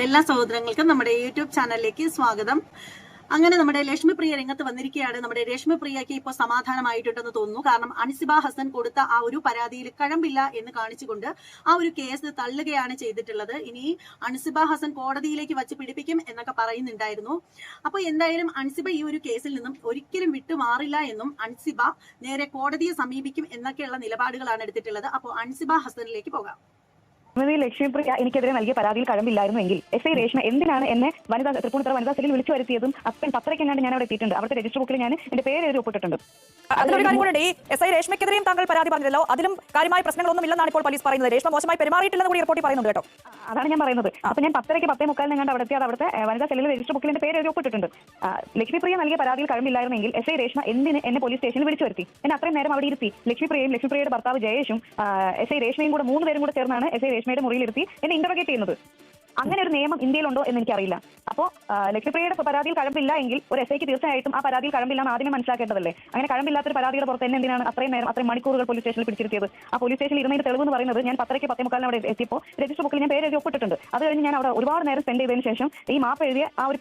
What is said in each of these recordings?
എല്ലാ സഹോദരങ്ങൾക്കും നമ്മുടെ യൂട്യൂബ് ചാനലിലേക്ക് സ്വാഗതം. അങ്ങനെ നമ്മുടെ ലക്ഷ്മിപ്രിയ രംഗത്ത് വന്നിരിക്കുകയാണ്. നമ്മുടെ ലക്ഷ്മിപ്രിയയ്ക്ക് ഇപ്പോൾ സമാധാനമായിട്ടുണ്ടെന്ന് തോന്നുന്നു. കാരണം അൻസിബ ഹസൻ കൊടുത്ത ആ ഒരു പരാതിയിൽ കഴമ്പില്ല എന്ന് കാണിച്ചുകൊണ്ട് ആ ഒരു കേസ് തള്ളുകയാണ് ചെയ്തിട്ടുള്ളത്. ഇനി അൻസിബ ഹസൻ കോടതിയിലേക്ക് വച്ച് പിടിപ്പിക്കും എന്നൊക്കെ പറയുന്നുണ്ടായിരുന്നു. അപ്പോൾ എന്തായാലും അൻസിബ ഈ ഒരു കേസിൽ നിന്നും ഒരിക്കലും വിട്ടുമാറില്ല എന്നും അൻസിബ നേരെ കോടതിയെ സമീപിക്കും എന്നൊക്കെയുള്ള നിലപാടുകളാണ് എടുത്തിട്ടുള്ളത്. അപ്പോൾ അൻസിബ ഹസനിലേക്ക് പോകാം. ലക്ഷ്മിപ്രിയ എനിക്കെതിരെ നൽകിയ പരാതിയിൽ കഴമ്പില്ലായിരുന്നെങ്കിൽ എസ് ഐ രേഷ്മ എന്തിനാണ് എന്നെ തൃപ്പൂണിത്തുറ വനിതാ സെല്ലിൽ വിളിച്ചു വരുത്തിയതും അപ്പൻ പത്രയ്ക്കെങ്ങാണ്ട് ഞാൻ അവിടെ എത്തിയിട്ടുണ്ട്. അവിടുത്തെ രജിസ്റ്റർ ബുക്കിൽ ഞാൻ എന്റെ പേര് എഴുതി ഒപ്പിട്ടിട്ടുണ്ട്. അതിലൊരു കാര്യം കൂടെ, എസ് ഐ രേഷ്മയ്ക്കെതിരെയും താങ്കൾ പരാതി പറഞ്ഞല്ലോ, അതിലും കാര്യമായ പ്രശ്നങ്ങളൊന്നും ഇല്ലെന്നാണ് ഇപ്പോൾ പോലീസ് പറയുന്നത്. രേഷ്മ മോശമായി പെരുമാറിയിട്ടില്ലെന്ന് കൂടി റിപ്പോർട്ടിൽ പറയുന്നുണ്ട് കേട്ടോ. അതാണ് ഞാൻ പറയുന്നത്. അപ്പൊ ഞാൻ 10:30 എങ്ങാണ്ട് അവിടെ എത്തിയത് അവിടുത്തെ വനിതാ സെല്ലിൽ രജിസ്റ്റർ ബുക്കിൽ എന്റെ പേര് എഴുതി ഒപ്പിട്ടിട്ടുണ്ട്. ലക്ഷ്മിപ്രിയ നൽകിയ പരാതിയിൽ കഴമ്പില്ലായിരുന്നെങ്കിൽ എസ് ഐ രേഷ്മ എന്തിന് എന്നെ പോലീസ് സ്റ്റേഷനിൽ വിളിച്ചു വരുത്തി? എന്നെ അത്രയും നേരം അവിടെ ഇരുത്തി. ലക്ഷ്മിപ്രിയയുടെ ഭർത്താവ് ജയേഷും എസ് ഐ രേഷ്മയും കൂടെ 3 പേരും കൂടെ ചേർന്നാണ് എസ് ഐ രേഷ്മയുടെ മുറിയിലിരുത്തി എന്നെ ഇന്റർവ്യൂട്ട് ചെയ്യുന്നത്. അങ്ങനെ ഒരു നിയമം ഇന്ത്യയിലുണ്ടോ എന്ന് എനിക്കറിയില്ല. അപ്പോൾ ലക്ഷ്മിപ്രിയയുടെ പരാതിയിൽ കഴമ്പില്ല എങ്കിൽ ഒരു എസ് ഐക്ക് തീർച്ചയായിട്ടും ആ പരാതിയിൽ കഴമ്പില്ല എന്ന് ആദ്യമേ മനസ്സിലാക്കേണ്ടതല്ലേ. അങ്ങനെ കഴമ്പില്ലാത്തൊരു പരാതിയുടെ പുറത്ത് എന്നെ എന്തിനാണ് അത്രയും നേരം അത്രയും മണിക്കൂറുകൾ പോലീസ് സ്റ്റേഷനിൽ പിടിച്ചിരുത്തിയത്? ആ പോലീസ് സ്റ്റേഷനിൽ ഇരുന്നതിന്റെ തെളിവ് എന്ന് പറയുന്നത് ഞാൻ 10:45 അവിടെ എത്തിയപ്പോൾ രജിസ്റ്റർ ബുക്കിൽ ഞാൻ പേര് എഴുതി ഒപ്പിട്ടിട്ടുണ്ട്. അത് കഴിഞ്ഞ് ഞാൻ അവിടെ ഒരുപാട് നേരം സ്പെൻഡ് ചെയ്തതിനു ശേഷം ഈ മാപ്പ് എഴുതിയ ആ ഒരു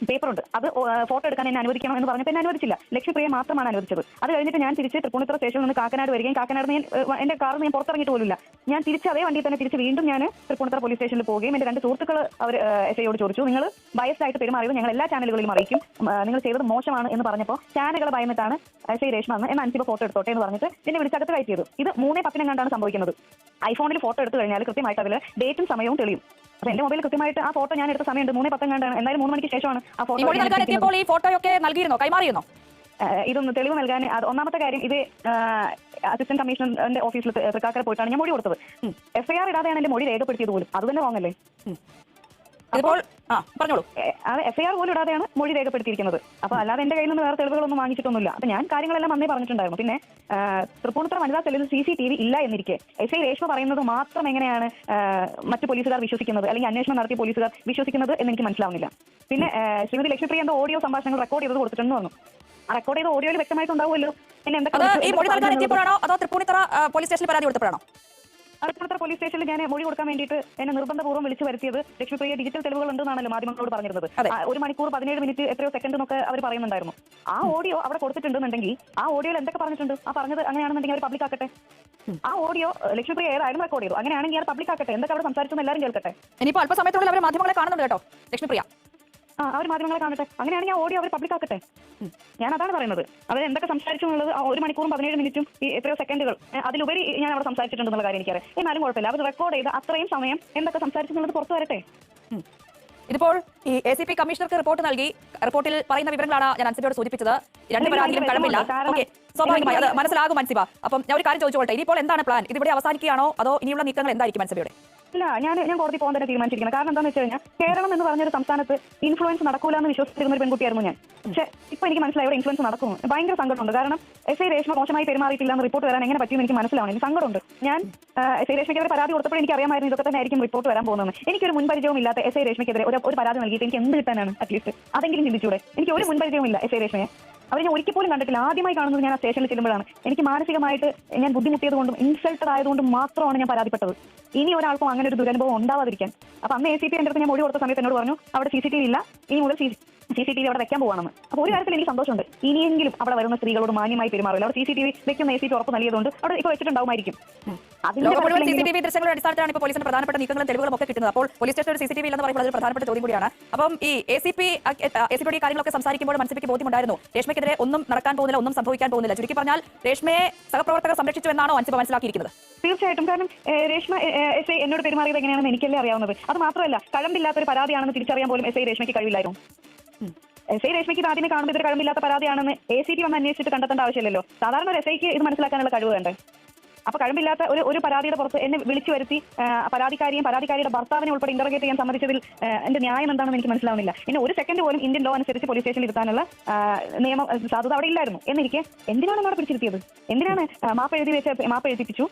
പേപ്പറുണ്ട്, അത് ഫോട്ടോ എടുക്കാൻ എന്നെ അനുവദിക്കണം എന്ന് പറഞ്ഞപ്പോൾ എന്നെ അനുവദിച്ചില്ല. ലക്ഷ്മിപ്രിയ മാത്രമാണ് അനുവദിച്ചത്. അത് കഴിഞ്ഞിട്ട് ഞാൻ തിരിച്ച് തൃപ്പൂണിത്തുറ സ്റ്റേഷനിൽ നിന്ന് കാക്കനാട് വരികയും കാക്കനാട് എന്റെ കാറിൽ നിന്ന് ഞാൻ പുറത്തിറങ്ങിയിട്ട് പോലില്ല. ഞാൻ തിരിച്ച് അതേ വണ്ടിയിൽ തന്നെ തിരിച്ച് വീണ്ടും ഞാൻ തൃപ്പൂണിത്തുറ പോലീസ് സ്റ്റേഷനിൽ പോവുകയും എന്റെ 2 സുഹൃത്തുക്കൾ അവർ എസ് ഐയോട് ചോദിച്ചു, നിങ്ങൾ ബയസ്ഡ് ആയിട്ട് പെരുമാറിയത് ഞങ്ങൾ എല്ലാ ചാനലുകളിലും അറിയിക്കും, നിങ്ങൾ ചെയ്തത് മോശമാണ് എന്ന് പറഞ്ഞപ്പോൾ ചാനലുകൾ ഭയന്നിട്ടാണ് എസ് ഐ രേഷ്മ എന്ന് അൻസിബ ഫോട്ടോ എടുത്തോട്ടെ എന്ന് പറഞ്ഞിട്ട് എന്നെ വിളിച്ചകത്ത് കയറ്റിയത്. ഇത് 3:10 സംഭവിക്കുന്നത്. ഐഫോണിൽ ഫോട്ടോ എടുത്തു കഴിഞ്ഞാൽ കൃത്യമായിട്ട് അതിൽ ഡേറ്റും സമയവും തെളിയും. അപ്പൊ എന്റെ മൊബൈൽ കൃത്യമായിട്ട് ആ ഫോട്ടോ ഞാൻ എടുത്ത സമയമുണ്ട് 3:10 എന്തായാലും 3 മണിക്ക് ശേഷമാണ് ആ ഫോട്ടോ. ഈ ഫോട്ടോയൊക്കെ നൽകിയിരുന്നോ, കൈമാറിയിരുന്നോ? ഇതൊന്ന് തെളിവ് നൽകാൻ ഒന്നാമത്തെ കാര്യം, ഇത് അസിസ്റ്റന്റ് കമ്മീഷണറിന്റെ ഓഫീസിൽ തൃക്കാക്കര പോയിട്ടാണ് ഞാൻ മൊഴി കൊടുത്തത്. FIR ഇടാതെയാണ് എന്റെ മൊഴി രേഖപ്പെടുത്തിയത് പോലും. അത് തന്നെ വാങ്ങല്ലേ? FIR പോലും ഇടാതെയാണ് മൊഴി രേഖപ്പെടുത്തിയിരിക്കുന്നത്. അപ്പൊ അല്ലാതെ എന്റെ കയ്യിൽ നിന്ന് വേറെ തെളിവുകളൊന്നും വാങ്ങിച്ചിട്ടൊന്നുമില്ല. അപ്പൊ ഞാൻ കാര്യങ്ങളെല്ലാം അന്നേ പറഞ്ഞിട്ടുണ്ടായിരുന്നു. പിന്നെ തൃപ്പൂണിത്തുറ വനിതാ സെല്ലിൽ CCTV ഇല്ല എന്നിരിക്കെ എസ് ഐ രേഷ്മ പറയുന്നത് മാത്രം എങ്ങനെയാണ് മറ്റു പോലീസുകാർ വിശ്വസിക്കുന്നത്, അല്ലെങ്കിൽ അന്വേഷണം നടത്തിയ പോലീസുകാർ വിശ്വസിക്കുന്നത് എന്ന് എനിക്ക് മനസ്സിലാവുന്നില്ല. പിന്നെ ശ്രീമതി ലക്ഷ്മിപ്രിയ എന്തോ ഓഡിയോ സംഭാഷണങ്ങൾ റെക്കോർഡ് ചെയ്ത് കൊടുത്തിട്ടുണ്ടെന്ന് പറഞ്ഞു. ആ റെക്കോർഡ് ചെയ്ത ഓഡിയോയിൽ വ്യക്തമായിട്ടുണ്ടാവുമല്ലോ എന്നെ അതോ തൃപ്പൂണിത്തുറ പോലീസ് സ്റ്റേഷനിൽ പരാതി കൊടുത്തപ്പോഴാണോ? തൃപ്പൂണിത്തുറ പോലീസ് സ്റ്റേഷനിൽ ഞാൻ മൊഴി കൊടുക്കാൻ വേണ്ടിയിട്ട് എന്നെ നിർബന്ധപൂർവ്വം വിളിച്ചു വരുത്തിയത് ലക്ഷ്മിപ്രിയ ഡിജിറ്റൽ തെളിവുകൾ ഉണ്ടെന്നാണല്ലോ മാധ്യമങ്ങളോട് പറഞ്ഞിരുന്നത്. 1 മണിക്കൂർ 17 മിനിറ്റ് എത്രയോ സെക്കൻഡ് എന്നൊക്കെ അവർ പറയുന്നുണ്ടായിരുന്നു. ആ ഓഡിയോ അവിടെ കൊടുത്തിട്ടുണ്ടെന്നുണ്ടെങ്കിൽ ആ ഓഡിയോയിൽ എന്തൊക്കെ പറഞ്ഞിട്ടുണ്ട്, ആ പറഞ്ഞത് അങ്ങനെയാണെന്നുണ്ടെങ്കിൽ അവർ പബ്ലിക് ആക്കട്ടെ. ആ ഓഡിയോ ലക്ഷ്മിപ്രിയ ഏതായാലും റെക്കോർഡ് ചെയ്തു. അങ്ങനെയാണെങ്കിൽ അത് പബ്ലിക് ആക്കട്ടെ. എന്തൊക്കെ അവിടെ സംസാരിച്ചെന്ന് എല്ലാവരും കേൾക്കട്ടെ. ഇനിയിപ്പോൾ അല്പസമയത്തുള്ളിൽ അവർ മാധ്യമങ്ങളെ കാണുന്നുണ്ട് കേട്ടോ ലക്ഷ്മിപ്രിയ. അവർ മാധ്യമങ്ങളെ കാണട്ടെ. അങ്ങനെയാണെങ്കിൽ ആ ഓഡിയോ അവർ പബ്ലിക് ആക്കട്ടെ. ഞാൻ അതാണ് പറയുന്നത്. അവർ എന്തൊക്കെ സംസാരിച്ചു എന്നുള്ളത് 1 മണിക്കൂറും 17 മിനിറ്റും ഈ എത്രയോ സെക്കൻഡുകൾ അതിലുപരി ഞാൻ അവിടെ സംസാരിച്ചിട്ടുണ്ടെന്നുള്ള കാര്യം എനിക്കറിയാം. എന്നാലും കുഴപ്പമില്ല, അവർ റെക്കോർഡ് ചെയ്ത് അത്രയും സമയം എന്തൊക്കെ സംസാരിച്ചു എന്നുള്ളത് പുറത്തു വരട്ടെ. ഇതിപ്പോൾ ഈ ACP കമ്മീഷണർക്ക് റിപ്പോർട്ട് നൽകി. റിപ്പോർട്ടിൽ പറയുന്ന വിവരങ്ങളാണ് ഞാൻ അൻസിബയോട് സൂചിപ്പിച്ചത്. 2 പരാതിയിലും കഴമ്പില്ല. ഓക്കെ, സ്വാഭാവികമായി അത് മനസ്സിലാകും അൻസിബ. അപ്പം ഞാൻ ഒരു കാര്യം ചോദിച്ചോട്ടെ, ഇനിയിപ്പോൾ എന്താണ് പ്ലാൻ? ഇതിവിടെ അവസാനിക്കുകയാണോ അതോ ഇനിയുള്ള നീക്കങ്ങൾ എന്തായിരിക്കും അൻസിബയുടെ? ഇല്ല, ഞാൻ കോടതി പോകാൻ തന്നെ തീരുമാനിച്ചിരിക്കുന്നത്. കാരണം എന്താണെന്ന് വെച്ച് കഴിഞ്ഞാൽ കേരളം എന്ന് പറഞ്ഞൊരു സംസ്ഥാനത്ത് ഇൻഫ്ലുവൻസ് നടക്കൂല എന്ന് വിശ്വസിച്ചിരുന്ന ഒരു പെൺകുട്ടിയായിരുന്നു ഞാൻ. പക്ഷേ ഇപ്പൊ എനിക്ക് മനസ്സിലായി ഇവിടെ ഇൻഫ്ലുവൻസ് നടക്കുന്നു. ഭയങ്കര സങ്കടമുണ്ട്. കാരണം എസ് ഐ രേഷ്മ മോശമായി പെരുമാറിയിട്ടില്ല എന്ന് റിപ്പോർട്ട് വരാൻ എങ്ങനെ പറ്റിയെന്ന് എനിക്ക് മനസ്സിലാവണം. എനിക്ക് സങ്കടമുണ്ട്. ഞാൻ എസ് ഐ രേഷ്മയ്ക്കെതിരെ പരാതി കൊടുത്തപ്പോൾ എനിക്ക് അറിയാമായിരുന്നു ഇതൊക്കെ തന്നെ ആയിരിക്കും റിപ്പോർട്ട് വരാൻ പോകുന്നത്. എനിക്കൊരു മുൻപരിചയവും ഇല്ലാത്ത എസ് ഐ രേഷ്മയ്ക്കെതിരെ ഒരു പരാതി നൽകിയിട്ട് എനിക്ക് എന്ത് കിട്ടാനാണ്? അറ്റ്ലീസ്റ്റ് അതെങ്കിലും ചിന്തിച്ചൂടെ? എനിക്ക് ഒരു മുൻപരിചയവും ഇല്ല എസ് ഐ രേഷ്മയെ. അവർ ഞാൻ ഒരിക്കൽ പോലും കണ്ടിട്ടില്ല. ആദ്യമായി കാണുന്നത് ഞാൻ ആ സ്റ്റേഷനിൽ ചെല്ലുമ്പോഴാണ്. എനിക്ക് മാനസികമായിട്ട് ഞാൻ ബുദ്ധിമുട്ടിയത് കൊണ്ടും ഇൻസൾട്ടഡ് ആയതുകൊണ്ടും മാത്രമാണ് ഞാൻ പരാതിപ്പെട്ടത്. ഇനി ഒരാൾക്കും അങ്ങനെ ഒരു ദുരനുഭവം ഉണ്ടാവാതിരിക്കാൻ. അപ്പൊ അന്ന് ACP എൻ്റെ അടുത്ത് ഞാൻ മൊഴി കൊടുത്ത സമയത്ത് എന്നോട് പറഞ്ഞു അവിടെ CCTV ഇല്ല, ഇനി മുതൽ CCTV അവിടെ വെക്കാൻ പോവാണെന്ന്. അപ്പോൾ ഒരു കാര്യത്തിൽ എനിക്ക് സന്തോഷമുണ്ട്. ഇനിയെങ്കിലും അവിടെ വരുന്ന സ്ത്രീകളോട് മാന്യമായി പെരുമാറില്ല. അവിടെ CCTV വെക്കുന്ന ACP ഉറപ്പ് നൽകിയതുകൊണ്ട് അവിടെ ഇപ്പോൾ വെച്ചിട്ടുണ്ടാവുമായിരിക്കും. CCTV ദൃശ്യങ്ങളുടെ അടിസ്ഥാനത്തിലാണ് ഇപ്പോൾ പോലീസിന് പ്രധാനപ്പെട്ട നീക്കങ്ങളും തെളിവുകളും ഒക്കെ കിട്ടുന്നത്. അപ്പോൾ പോലീസ് സ്റ്റേഷനിൽ CCTV ഇല്ലെന്ന് പറയുമ്പോൾ അതൊരു പ്രധാനപ്പെട്ട ചോദ്യം കൂടിയാണ്. അപ്പം ഈ ACPയുടെ കാര്യങ്ങളൊക്കെ സംസാരിക്കുമ്പോൾ മനസ്സിലേക്ക് ബോധ്യമുണ്ടായിരുന്നു രേഷ്മയ്ക്കെതിരെ ഒന്നും നടക്കാൻ പോകുന്നില്ല, ഒന്നും സംഭവിക്കാൻ പോകുന്നില്ല. ചുരുക്കി പറഞ്ഞാൽ രേഷ്മയെ സഹപ്രവർത്തകർ സംരക്ഷിച്ചു എന്നാണോ അൻസിബ മനസ്സിലാക്കിയിരിക്കുന്നത്? തീർച്ചയായിട്ടും. കാരണം രേഷ്മ എസ് ഐ എന്നോട് പെരുമാറിയത് എങ്ങനെയാണെന്ന് എനിക്കല്ലേ അറിയാവുന്നത്. അത് മാത്രമല്ല, കഴമ്പില്ലാത്തൊരു പരാതിയാണെന്ന് തിരിച്ചറിയാൻ പോലും എസ് ഐ രേഷ്മയ്ക്ക് കഴിവില്ലായിരുന്നു. എസ് ഐ രേഷ്മയ്ക്ക് ആദ്യമേ കാണുമ്പോൾ ഇതൊരു കഴമ്പില്ലാത്ത പരാതിയാണെന്ന് ACP വന്ന് അന്വേഷിച്ചിട്ട് കണ്ടെത്തേണ്ട ആവശ്യമില്ലല്ലോ. സാധാരണ ഒരു SIക്ക് ഇത് മനസ്സിലാക്കാനുള്ള കഴിവ് വേണ്ടേ? അപ്പൊ കഴമ്പില്ലാത്ത ഒരു പരാതിയുടെ പുറത്ത് എന്നെ വിളിച്ചു വരുത്തി പരാതിക്കാരിയുടെ ഭർത്താവിനെ ഉൾപ്പെടെ ഇന്റർഗേറ്റ് ചെയ്യാൻ സമ്മതിച്ചതിൽ എന്റെ ന്യായം എന്താണെന്ന് എനിക്ക് മനസ്സിലാവുന്നില്ല. എന്നെ 1 സെക്കൻഡ് പോലും ഇന്ത്യൻ ലോ അനുസരിച്ച് പോലീസ് സ്റ്റേഷനിൽ ഇരുത്താനുള്ള നിയമ സാധുത അവിടെ ഇല്ലായിരുന്നു. എന്നിരിക്കെ എന്തിനാണ് അവിടെ പിടിച്ചിരുത്തിയത്? എന്തിനാണ് മാപ്പ് എഴുതിപ്പിച്ചു?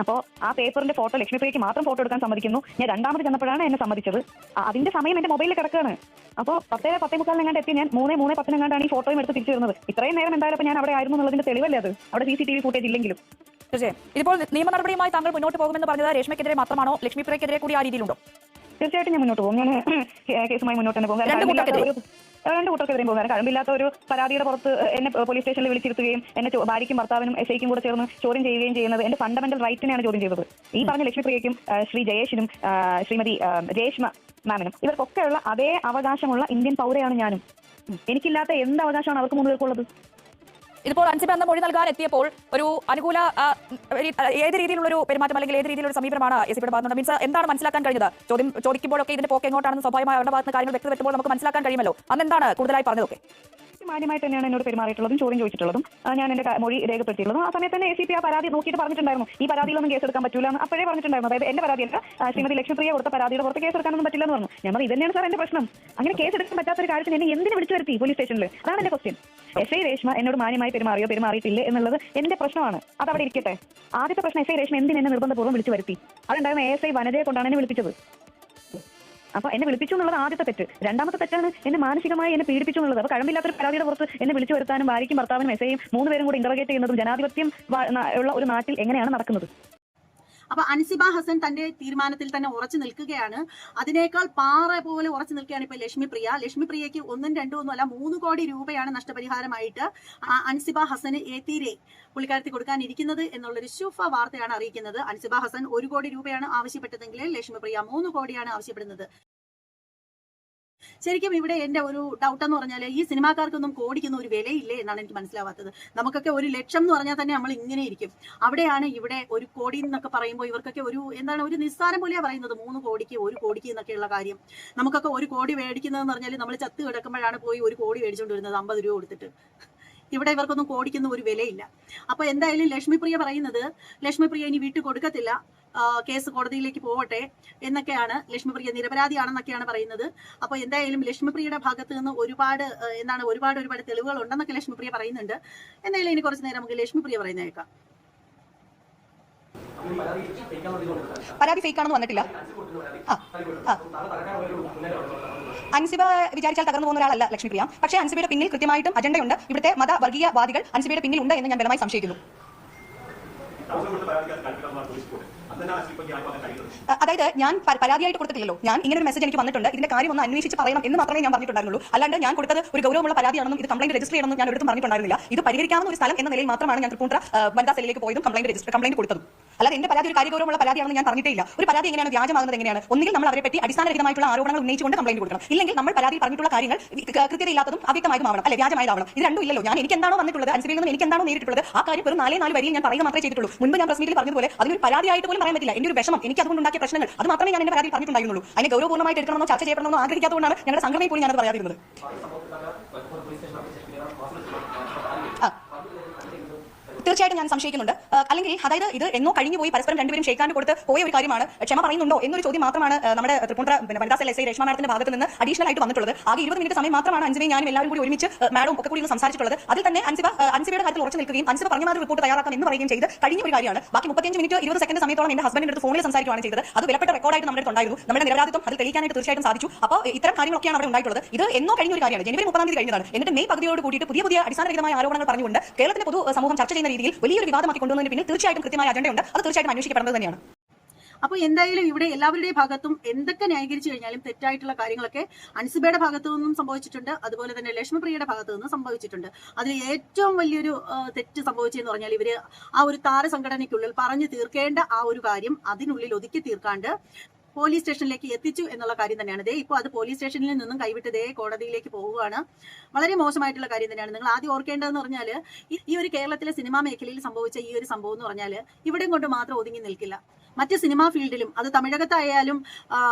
അപ്പോൾ ആ പേപ്പറിന്റെ ഫോട്ടോ ലക്ഷ്മിപ്രിയയ്ക്ക് മാത്രം ഫോട്ടോ എടുക്കാൻ സമ്മതിക്കുന്നു. ഞാൻ 2ാമത് ചെന്നപ്പോഴാണ് എന്നെ സമ്മതിച്ചത്. അതിന്റെ സമയം എന്റെ മൊബൈലിൽ കിടക്കുകയാണ്. അപ്പോൾ 10:45 എത്തി. ഞാൻ 3:10 ഈ ഫോട്ടോയും എടുത്ത് തിരിച്ചു വരുന്നത്. ഇത്രയും നേരം എന്തായാലും ഞാൻ അവിടെ ആയിരുന്നു എന്നുള്ളതിന്റെ തെളിവല്ലേ അത്? അവിടെ CCTV ഫുട്ടേജ് ഇല്ലെങ്കിലും. തീർച്ചയായും. ഇതിപ്പോൾ നിയമ നടപടിയുമായി താങ്കൾ മുന്നോട്ട് പോകുമെന്ന് പറഞ്ഞത് രേഷ്മയ്ക്കെതിരെ മാത്രമാണോ, ലക്ഷ്മിപ്രിയക്കെതിരെ കൂടി ആ രീതിയിലുണ്ടോ? തീർച്ചയായിട്ടും ഞാൻ മുന്നോട്ട് പോകും. ഞാൻ കേസുമായി മുന്നോട്ട് തന്നെ പോകും. രണ്ട് കൂട്ടർക്കെതിരെയും പോകും. കഴമ്പില്ലാത്ത ഒരു പരാതിയുടെ പുറത്ത് എന്നെ പോലീസ് സ്റ്റേഷനിൽ വിളിച്ചിരുത്തുകയും എന്നെ ഭാര്യയ്ക്കും ഭർത്താവിനും എസ്ഐക്കും കൂടെ ചേർന്ന് ചോദ്യം ചെയ്യുകയും ചെയ്യുന്നത് എന്റെ ഫണ്ടമെന്റൽ റൈറ്റിനെയാണ് ചോദ്യം ചെയ്തത്. ഈ പറഞ്ഞ ലക്ഷ്മിപ്രിയയ്ക്കും ശ്രീ ജയേഷിനും ശ്രീമതി രേഷ്മ മാമിനും ഇവർക്കൊക്കെയുള്ള അതേ അവകാശമുള്ള ഇന്ത്യൻ പൗരയാണ് ഞാനും. എനിക്കില്ലാത്ത എന്ത് അവകാശമാണ് അവർക്ക് മൂന്ന് പേർക്കുള്ളത്? ഇതിപ്പോൾ അൻസിബ എന്ന മൊഴി നൽകാൻ എത്തിയപ്പോൾ ഒരു അനുകൂല ഏത് രീതിയിലുള്ള ഒരു പെരുമാറ്റം അല്ലെങ്കിൽ ഏത് രീതിയിലുള്ള സമീപനമാണ് എസിപിയുടെ ഭാഗത്തുനിന്ന്? മീൻസ് എന്താണ് മനസ്സിലാക്കാൻ കഴിഞ്ഞത്? ചോദിക്കുമ്പോഴൊക്കെ ഇതിന്റെ പോക്ക് എങ്ങോട്ടാണെന്ന് സ്വാഭാവികമായി അവരുടെ ഭാഗത്ത് കാര്യങ്ങൾ വ്യക്തമെത്തുമ്പോൾ നമുക്ക് മനസ്സിലാക്കാൻ കഴിയുമല്ലോ. അന്ന് എന്താണ് കൂടുതലായി പറഞ്ഞതൊക്കെ? മാന്യമായിട്ട് തന്നെയാണ് എന്നോട് പെരുമാറിയിട്ടുള്ളതും ചോദ്യം ചോദിച്ചിട്ടുള്ളതും ഞാൻ എന്റെ മൊഴി രേഖപ്പെടുത്തിയിട്ടുള്ളതും. ആ സമയത്ത് തന്നെ ACP ആ പരാതി നോക്കിയിട്ട് പറഞ്ഞിട്ടുണ്ടായിരുന്നു ഈ പരാതിയിലൊന്നും കേസെടുക്കാൻ പറ്റില്ല എന്ന് അപ്പോഴേ പറഞ്ഞിട്ടുണ്ടായിരുന്നു. അതായത് എന്റെ പരാതിയല്ല, ശ്രീമതി ലക്ഷ്മിപ്രിയ കൊടുത്ത പരാതിയുടെ പുറത്ത് കേസെടുക്കാനൊന്നും പറ്റില്ല എന്ന് പറഞ്ഞു. ഞാൻ പറഞ്ഞു ഇതന്നെയാണ് സാർ എന്റെ പ്രശ്നം. അങ്ങനെ കേസെടുക്കാൻ പറ്റാത്തൊരു കാര്യത്തിന് എന്നെ എന്തിനു വിളിച്ചു വരുത്തി പോലീസ് സ്റ്റേഷനിൽ? അതാണ് എന്റെ ക്വസ്റ്റ്യൻ. SI രേഷ്മ എന്നോട് മാന്യമായി പെരുമാറിയിട്ടില്ലേ എന്നുള്ളത് എന്റെ പ്രശ്നമാണ്. അതവിടെ ഇരിക്കട്ടെ. ആദ്യത്തെ പ്രശ്നം SI രേഷ്മ എന്തിന് എന്നെ നിർബന്ധപൂർവ്വം വിളിച്ചു വരുത്തി? അതുണ്ടായിരുന്ന ASI വനജയെ കൊണ്ടാണ് എന്നെ വിളിപ്പിച്ചത്. അപ്പൊ എന്നെ വിളിപ്പിച്ചു എന്നുള്ളത് ആദ്യത്തെ തെറ്റ്. രണ്ടാമത്തെ തെറ്റാണ് എന്നെ മാനസികമായി എന്നെ പീഡിപ്പിച്ചു എന്നുള്ളത്. അപ്പൊ കഴമ്പില്ലാത്തൊരു പരാതിയുടെ പുറത്ത് എന്നെ വിളിച്ചു വരുത്താനും ഭാര്യയ്ക്കും ഭർത്താവിനും എസ്ഐയും 3 പേരും കൂടി ഇന്റർഗേറ്റ് ചെയ്യുന്നതും ജനാധിപത്യം ഉള്ള ഒരു നാട്ടിൽ എങ്ങനെയാണ് നടക്കുന്നത്? അപ്പൊ അൻസിബ ഹസൻ തന്റെ തീരുമാനത്തിൽ തന്നെ ഉറച്ചു നിൽക്കുകയാണ്. അതിനേക്കാൾ പാറ പോലെ ഉറച്ചു നിൽക്കുകയാണ് ഇപ്പൊ ലക്ഷ്മിപ്രിയയ്ക്ക് 1, 2 അല്ല 3 കോടി രൂപയാണ് നഷ്ടപരിഹാരമായിട്ട് അൻസിബ ഹസന് ഏത്തീരെ പുള്ളിക്കാരത്തി കൊടുക്കാനിരിക്കുന്നത് എന്നുള്ളൊരു ശുഭ വാർത്തയാണ് അറിയിക്കുന്നത്. അൻസിബ ഹസൻ 1 കോടി രൂപയാണ് ആവശ്യപ്പെട്ടതെങ്കിൽ ലക്ഷ്മിപ്രിയ 3 കോടിയാണ് ആവശ്യപ്പെടുന്നത്. ശരിക്കും ഇവിടെ എന്റെ ഒരു ഡൗട്ട് എന്ന് പറഞ്ഞാൽ ഈ സിനിമാക്കാർക്കൊന്നും കോടിക്കൊന്നും ഒരു വിലയില്ലേ എന്നാണ് എനിക്ക് മനസ്സിലാവാത്തത്. നമുക്കൊക്കെ 1 ലക്ഷം എന്ന് പറഞ്ഞാൽ തന്നെ നമ്മൾ ഇങ്ങനെ ഇരിക്കും. അവിടെയാണ് ഇവിടെ 1 കോടി എന്നൊക്കെ പറയുമ്പോൾ ഇവർക്കൊക്കെ ഒരു നിസ്സാരം പോലെയാണ് പറയുന്നത്. 3 കോടിക്ക് 1 കോടിക്ക് എന്നൊക്കെയുള്ള കാര്യം. നമുക്കൊക്കെ 1 കോടി മേടിക്കുന്നതെന്ന് പറഞ്ഞാൽ നമ്മൾ ചത്ത് കിടക്കുമ്പോഴാണ് പോയി 1 കോടി മേടിച്ചുകൊണ്ട് വരുന്നത് 50 രൂപ കൊടുത്തിട്ട്. ഇവിടെ ഇവർക്കൊന്നും കോടിക്കൊന്നും ഒരു വിലയില്ല. അപ്പൊ എന്തായാലും ലക്ഷ്മിപ്രിയ പറയുന്നത് ലക്ഷ്മിപ്രിയ ഇനി വീട്ടിൽ കൊടുക്കത്തില്ല, കേസ് കോടതിയിലേക്ക് പോവട്ടെ എന്നൊക്കെയാണ്. ലക്ഷ്മിപ്രിയ നിരപരാധിയാണെന്നൊക്കെയാണ് പറയുന്നത്. അപ്പൊ എന്തായാലും ലക്ഷ്മിപ്രിയയുടെ ഭാഗത്ത് നിന്ന് ഒരുപാട് തെളിവുകൾ ഉണ്ടെന്നൊക്കെ ലക്ഷ്മിപ്രിയ പറയുന്നുണ്ട്. എന്തായാലും ഇനി കുറച്ചു നേരം നമുക്ക് ലക്ഷ്മിപ്രിയ പറയുന്ന കേൾക്കാം. പരാതി ഫേക്കാണെന്ന് വന്നിട്ടില്ല. അൻസിബ വിചാരിച്ചാൽ തകർന്നു പോകുന്ന ഒരാളല്ല ലക്ഷ്മിപ്രിയ. പക്ഷേ അൻസിബയുടെ പിന്നിൽ കൃത്യമായിട്ടും അജണ്ടയുണ്ട്. ഇവിടുത്തെ മതവർഗീയവാദികൾ അൻസിബയുടെ പിന്നിൽ ഉണ്ട് എന്ന് ഞാൻ ബലമായി സംശയിക്കുന്നു. അതായത് ഞാൻ പരാതിയായിട്ട് കൊടുത്തിട്ടില്ലല്ലോ. ഞാൻ ഇങ്ങനെ ഒരു മെസ്സേജ് എനിക്ക് വന്നിട്ടുണ്ട്, ഇതിന്റെ കാര്യം ഒന്ന് അന്വേഷിച്ച് പറയണം എന്ന് മാത്രമേ ഞാൻ പറഞ്ഞിട്ടുണ്ടായിരുന്നുള്ളൂ. അല്ലാണ്ട് ഞാൻ കൊടുത്തത് ഒരു ഗൗരവമുള്ള പരാതിയാണെന്നും ഇത് കംപ്ലൈന്റ് രജിസ്റ്റർ ചെയ്യണമെന്നും ഞാൻ ഒരിടത്തും പറഞ്ഞിട്ടുണ്ടായിരുന്നില്ല. ഇത് പരിഹരിക്കാവുന്ന ഒരു സ്ഥലം എന്ന നിലയിൽ മാത്രമാണ് ഞാൻ തൃപ്പൂണിത്തുറ വനിതാ സെല്ലിലേക്ക് പോയതും കംപ്ലൈന്റ് കൊടുത്തതും. അല്ലാതെ എന്റെ പരാതി ഒരു കാര്യഗൗരവമുള്ള പരാതിയാണെന്ന് ഞാൻ പറഞ്ഞിട്ടേ ഇല്ല. ഒരു പരാതി എങ്ങനെയാണ് വ്യാജമാകുന്നത്? എങ്ങനെയാണ്? ഒന്നുകിൽ നമ്മൾ അവരെ പറ്റി അടിസ്ഥാനരഹിതമായിട്ടുള്ള ആരോപണങ്ങൾ ഉന്നയിച്ചുകൊണ്ട് കംപ്ലൈന്റ് കൊടുക്കണം, ഇല്ലെങ്കിൽ നമ്മൾ പരാതിയിൽ പറഞ്ഞിട്ടുള്ള കാര്യങ്ങൾ കൃത്യതയില്ലാത്തതും അവ്യക്തമായതുമാവണം, അല്ലെ വ്യാജമായതാവണം. ഇത് രണ്ടും ഇല്ലല്ലോ. ഞാൻ എനിക്ക് എന്താണോ വന്നിട്ടുള്ളത്, അൻസിബയിൽ നിന്ന് എനിക്ക് എന്താണോ നേരിട്ടുള്ളത്, ആ കാര്യം വെറും 4 വരിയിൽ ഞാൻ പറയുക മാത്രമേ ചെയ്തിട്ടുള്ളൂ. മുൻപ് ഞാൻ പ്രസ് മീറ്റിൽ പറഞ്ഞതുപോലെ അതിനൊരു പരാതിയായിട്ട് പോലും പറയാൻ പറ്റില്ല. എന്റെ ഒരു വിഷമം, എനിക്ക് അതുകൊണ്ട് ഉണ്ടാക്കിയ പ്രശ്നങ്ങൾ, അത് മാത്രമേ ഞാൻ എന്റെ പരാതി പറഞ്ഞിട്ടുണ്ടായിരുന്നുള്ളൂ. അതിനെ ഗൗരവപൂർണ്ണമായിട്ട് എടുക്കണമെന്നോ ചർച്ച ചെയ്യണമെന്നോ ആഗ്രഹിക്കാത്തതുകൊണ്ടാണ് ഞങ്ങളുടെ സംഘടനയിൽ പോലും ഞാനത് പറയാതിരുന്നത്. തീർച്ചയായിട്ടും ഞാൻ സംശയിക്കുന്നുണ്ട്. അല്ലെങ്കിൽ അതായത് ഇത് എന്നോ കഴിഞ്ഞു പോയി പരസ്പരം രണ്ടുപേരും ഷെയ്ക്കാൻഡ് കൊടുത്ത് പോയ ഒരു കാര്യമാണ്. ക്ഷമ പറയുന്നുണ്ടോ എന്നൊരു ചോദ്യം മാത്രമാണ് നമ്മുടെ തൃപ്പൂണിത്തുറ വനിതാ സെൽ SI രേഷ്മ മാഡത്തിന്റെ ഭാഗത്ത് നിന്ന് അഡീഷണൽ ആയിട്ട് വന്നിട്ടുള്ളത്. ആകെ 20 മിനിറ്റ് സമയം മാത്രമാണ് അൻസിബയും ഞാനും എല്ലാവരും കൂടി ഒരുമിച്ച് മാഡവും ഒക്കെ കൂടി സംസാരിച്ചിട്ടുള്ളത്. അതിൽ തന്നെ അൻസിബയുടെ കാര്യത്തിൽ ഉറച്ചു നിൽക്കുകയും അൻസിബ പറഞ്ഞ മാതിരി റിപ്പോർട്ട് തയ്യാറാക്കാം എന്ന് പറയുകയും ചെയ്ത് കഴിഞ്ഞ ഒരു കാര്യമാണ്. ബാക്കി 35 മിനിറ്റ് 20 സെക്കൻഡ് സമയത്തോളം എന്റെ ഹസ്ബൻഡിന്റെ അടുത്ത് ഫോണിൽ സംസാരിക്കുകയാണ് ചെയ്തത്. അത് വിലപ്പെട്ട റെക്കോർഡായിട്ട് നമ്മുടെ ഉണ്ടായിരുന്നു. നമ്മുടെ നിരപരാധിത്വം അതിൽ തെളിയിക്കാനായിട്ട് തീർച്ചയായിട്ടും സാധിച്ചു. അപ്പോൾ ഇത്തരം കാര്യങ്ങളൊക്കെയാണ് അവിടെ ഉണ്ടായിട്ടുള്ളത്. ഇത് എന്നോ കഴിഞ്ഞ ഒരു കാര്യമാണ്. ജനുവരി 30 കഴിഞ്ഞതാണ്. എന്നിട്ട് മെയ് പകുതിയോട് കൂടിയിട്ട് പുതിയ അടിസ്ഥാനരഹിതമായ ആരോപണങ്ങൾ പറഞ്ഞുകൊണ്ട് കേരളത്തിന്റെ പൊതു സമൂഹം ചർച്ച ചെയ്യുന്ന രീതിയിൽ വലിയൊരു വിവാദമാക്കി കൊണ്ടുവന്നതിന് പിന്നിൽ തീർച്ചയായിട്ടും കൃത്യമായ അജണ്ടയുണ്ട്. അത് തീർച്ചയായിട്ടും അന്വേഷിക്കപ്പെടുന്നത് തന്നെയാണ്. അപ്പോൾ എന്തായാലും ഇവിടെ എല്ലാവരുടെയും ഭാഗത്തും എന്തൊക്കെ ന്യായീകരിച്ചു കഴിഞ്ഞാലും തെറ്റായിട്ടുള്ള കാര്യങ്ങളൊക്കെ അൻസിബയുടെ ഭാഗത്തു നിന്നും സംഭവിച്ചിട്ടുണ്ട്. അതുപോലെ തന്നെ ലക്ഷ്മിപ്രിയയുടെ ഭാഗത്തു നിന്നും സംഭവിച്ചിട്ടുണ്ട്. അതിൽ ഏറ്റവും വലിയൊരു തെറ്റ് സംഭവിച്ചെന്ന് പറഞ്ഞാൽ ഇവര് ആ ഒരു താരസംഘടനയ്ക്കുള്ളിൽ പറഞ്ഞു തീർക്കേണ്ട ആ ഒരു കാര്യം അതിനുള്ളിൽ ഒതുക്കി തീർക്കാണ്ട് പോലീസ് സ്റ്റേഷനിലേക്ക് എത്തിച്ചു എന്നുള്ള കാര്യം തന്നെയാണ്. ഇപ്പോൾ അത് പോലീസ് സ്റ്റേഷനിൽ നിന്നും കൈവിട്ട് കോടതിയിലേക്ക് പോവുകയാണ്. വളരെ മോശമായിട്ടുള്ള കാര്യം തന്നെയാണ്. നിങ്ങൾ ആദ്യം ഓർക്കേണ്ടതെന്ന് പറഞ്ഞാൽ ഈ ഒരു കേരളത്തിലെ സിനിമാ മേഖലയിൽ സംഭവിച്ച ഈ ഒരു സംഭവം എന്ന് പറഞ്ഞാൽ ഇവിടെയും കൊണ്ട് മാത്രം ഒതുങ്ങി നിൽക്കില്ല. മറ്റ് സിനിമാ ഫീൽഡിലും, അത് തമിഴകത്തായാലും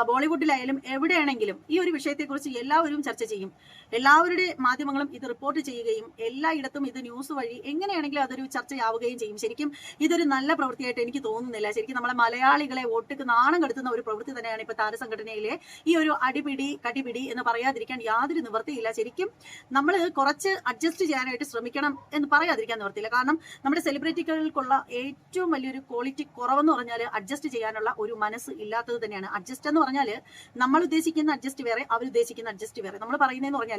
ബോളിവുഡിലായാലും എവിടെയാണെങ്കിലും ഈ ഒരു വിഷയത്തെക്കുറിച്ച് എല്ലാവരും ചർച്ച ചെയ്യും. എല്ലാവരുടെ മാധ്യമങ്ങളും ഇത് റിപ്പോർട്ട് ചെയ്യുകയും എല്ലായിടത്തും ഇത് ന്യൂസ് വഴി എങ്ങനെയാണെങ്കിലും അതൊരു ചർച്ചയാവുകയും ചെയ്യും. ശരിക്കും ഇതൊരു നല്ല പ്രവൃത്തിയായിട്ട് എനിക്ക് തോന്നുന്നില്ല. ശരിക്കും നമ്മളെ മലയാളികളെ ഒട്ടുക്ക് നാണം കെടുത്തുന്ന ഒരു പ്രവൃത്തി തന്നെയാണ് ഇപ്പൊ താരസംഘടനയിലെ ഈ ഒരു കടിപിടി എന്ന് പറയാതിരിക്കാൻ യാതൊരു നിവൃത്തിയില്ല. ശരിക്കും നമ്മൾ കുറച്ച് അഡ്ജസ്റ്റ് ചെയ്യാനായിട്ട് ശ്രമിക്കണം എന്ന് പറയാതിരിക്കാൻ നിവൃത്തിയില്ല. കാരണം നമ്മുടെ സെലിബ്രിറ്റികൾക്കുള്ള ഏറ്റവും വലിയൊരു ക്വാളിറ്റി കുറവെന്ന് പറഞ്ഞാൽ അഡ്ജസ്റ്റ് ചെയ്യാനുള്ള ഒരു മനസ്സ് ഇല്ലാത്തത് തന്നെയാണ്. അഡ്ജസ്റ്റ് എന്ന് പറഞ്ഞാൽ നമ്മൾ ഉദ്ദേശിക്കുന്ന അഡ്ജസ്റ്റ് വേറെ, അവരുദ്ദേശിക്കുന്ന അഡ്ജസ്റ്റ് വേറെ. നമ്മൾ പറയുന്നതെന്ന് പറഞ്ഞാൽ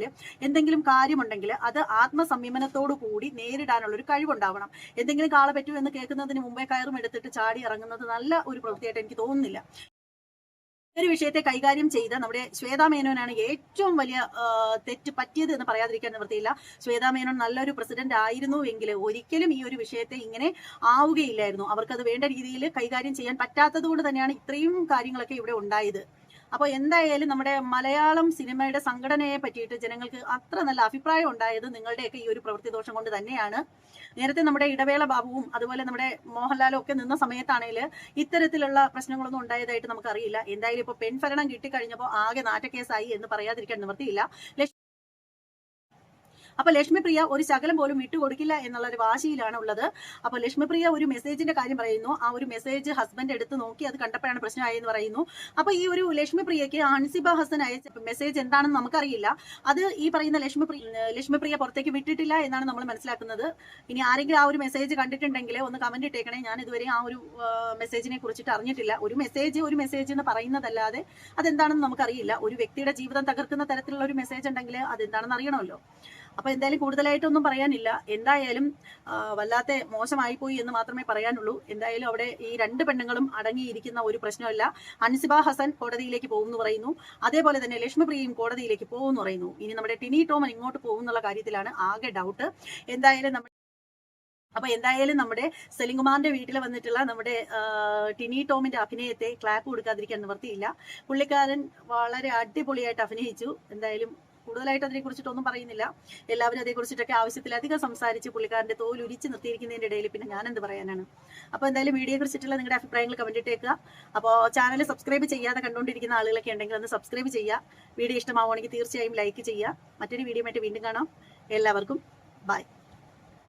എന്തെങ്കിലും കാര്യമുണ്ടെങ്കിൽ അത് ആത്മസംയമനത്തോടു കൂടി നേരിടാനുള്ള ഒരു കഴിവുണ്ടാവണം. എന്തെങ്കിലും കാള പറ്റൂ എന്ന് കേൾക്കുന്നതിന് മുമ്പേ കയറും എടുത്തിട്ട് ചാടി ഇറങ്ങുന്നത് നല്ല ഒരു പ്രവൃത്തിയായിട്ട് എനിക്ക് തോന്നുന്നില്ല. ഒരു വിഷയത്തെ കൈകാര്യം ചെയ്ത നമ്മുടെ ശ്വേതാ മേനോനാണ് ഏറ്റവും വലിയ തെറ്റ് പറ്റിയത് എന്ന് പറയാതിരിക്കാൻ നിവൃത്തിയില്ല. ശ്വേതാ മേനോൻ നല്ലൊരു പ്രസിഡന്റ് ആയിരുന്നു എങ്കിൽ ഒരിക്കലും ഈ ഒരു വിഷയത്തെ ഇങ്ങനെ ആവുകയില്ലായിരുന്നു. അവർക്കത് വേണ്ട രീതിയിൽ കൈകാര്യം ചെയ്യാൻ പറ്റാത്തത് കൊണ്ട് തന്നെയാണ് ഇത്രയും കാര്യങ്ങളൊക്കെ ഇവിടെ ഉണ്ടായത്. അപ്പോൾ എന്തായാലും നമ്മുടെ മലയാളം സിനിമയുടെ സംഘടനയെ പറ്റിയിട്ട് ജനങ്ങൾക്ക് അത്ര നല്ല അഭിപ്രായം ഉണ്ടായത് നിങ്ങളുടെയൊക്കെ ഈ ഒരു പ്രവൃത്തി ദോഷം കൊണ്ട് തന്നെയാണ്. നേരത്തെ നമ്മുടെ ഇടവേള ബാബുവും അതുപോലെ നമ്മുടെ മോഹൻലാലും ഒക്കെ നിന്ന സമയത്താണെങ്കിൽ ഇത്തരത്തിലുള്ള പ്രശ്നങ്ങളൊന്നും ഉണ്ടായതായിട്ട് നമുക്കറിയില്ല. എന്തായാലും ഇപ്പോൾ പെൺഭരണം കിട്ടിക്കഴിഞ്ഞപ്പോൾ ആകെ നാറ്റക്കേസായി എന്ന് പറയാതിരിക്കാൻ നിവൃത്തിയില്ല. അപ്പൊ ലക്ഷ്മിപ്രിയ ഒരു ശകലം പോലും വിട്ടുകൊടുക്കില്ല എന്നുള്ള ഒരു വാശിയിലാണ് ഉള്ളത്. അപ്പൊ ലക്ഷ്മിപ്രിയ ഒരു മെസ്സേജിന്റെ കാര്യം പറയുന്നു. ആ ഒരു മെസ്സേജ് ഹസ്ബൻഡ് എടുത്ത് നോക്കി അത് കണ്ടപ്പോഴാണ് പ്രശ്നമായെന്ന് പറയുന്നു. അപ്പൊ ഈ ഒരു ലക്ഷ്മിപ്രിയക്ക് അൻസിബ ഹസൻ അയച്ച മെസ്സേജ് എന്താണെന്ന് നമുക്കറിയില്ല. അത് ഈ പറയുന്ന ലക്ഷ്മിപ്രിയ പുറത്തേക്ക് വിട്ടിട്ടില്ല എന്നാണ് നമ്മൾ മനസ്സിലാക്കുന്നത്. ഇനി ആരെങ്കിലും ആ ഒരു മെസ്സേജ് കണ്ടിട്ടുണ്ടെങ്കിൽ ഒന്ന് കമന്റ് ഇട്ടേക്കണേ. ഞാൻ ഇതുവരെ ആ ഒരു മെസ്സേജിനെ കുറിച്ചിട്ട് അറിഞ്ഞിട്ടില്ല. ഒരു മെസ്സേജ് എന്ന് പറയുന്നതല്ലാതെ അതെന്താണെന്ന് നമുക്കറിയില്ല. ഒരു വ്യക്തിയുടെ ജീവിതം തകർക്കുന്ന തരത്തിലുള്ള ഒരു മെസ്സേജ് ഉണ്ടെങ്കിൽ അതെന്താണെന്ന് അറിയണമല്ലോ. അപ്പൊ എന്തായാലും കൂടുതലായിട്ടൊന്നും പറയാനില്ല. എന്തായാലും വല്ലാത്ത മോശമായിപ്പോയി എന്ന് മാത്രമേ പറയാനുള്ളൂ. എന്തായാലും അവിടെ ഈ രണ്ട് പെണ്ണുങ്ങളും അടങ്ങിയിരിക്കുന്ന ഒരു പ്രശ്നമല്ല. അൻസിബ ഹസൻ കോടതിയിലേക്ക് പോകുമെന്ന് പറയുന്നു. അതേപോലെ തന്നെ ലക്ഷ്മിപ്രിയയും കോടതിയിലേക്ക് പോകുമെന്ന് പറയുന്നു. ഇനി നമ്മുടെ ടിനി ടോമൻ ഇങ്ങോട്ട് പോകും എന്നുള്ള കാര്യത്തിലാണ് ആകെ ഡൗട്ട്. എന്തായാലും നമ്മുടെ സെലിംകുമാറിന്റെ വീട്ടിൽ വന്നിട്ടുള്ള നമ്മുടെ ടിനി ടോമിന്റെ അഭിനയത്തെ ക്ലാപ്പ് കൊടുക്കാതിരിക്കാൻ നിവർത്തിയില്ല. പുള്ളിക്കാരൻ വളരെ അടിപൊളിയായിട്ട് അഭിനയിച്ചു. എന്തായാലും കൂടുതലായിട്ട് അതിനെ കുറിച്ചിട്ടൊന്നും പറയുന്നില്ല. എല്ലാവരും അതേക്കുറിച്ചിട്ടൊക്കെ ആവശ്യത്തിലധികം സംസാരിച്ച് പുള്ളിക്കാരന്റെ തോൽ ഉരിച്ച് നിർത്തിയിരിക്കുന്നതിന്റെ ഇടയിൽ പിന്നെ ഞാൻ എന്ത് പറയാനാണ്. അപ്പോൾ എന്തായാലും വീഡിയോയെ കുറിച്ചിട്ടുള്ള നിങ്ങളുടെ അഭിപ്രായങ്ങൾ കമന്റ് ഇട്ടേക്കുക. അപ്പോൾ ചാനൽ സബ്സ്ക്രൈബ് ചെയ്യാതെ കണ്ടുകൊണ്ടിരിക്കുന്ന ആളുകളൊക്കെ ഉണ്ടെങ്കിൽ ഒന്ന് സബ്സ്ക്രൈബ് ചെയ്യുക. വീഡിയോ ഇഷ്ടമാവുകയാണെങ്കിൽ തീർച്ചയായും ലൈക്ക് ചെയ്യുക. മറ്റൊരു വീഡിയോ ആയിട്ട് വീണ്ടും കാണാം. എല്ലാവർക്കും ബൈ.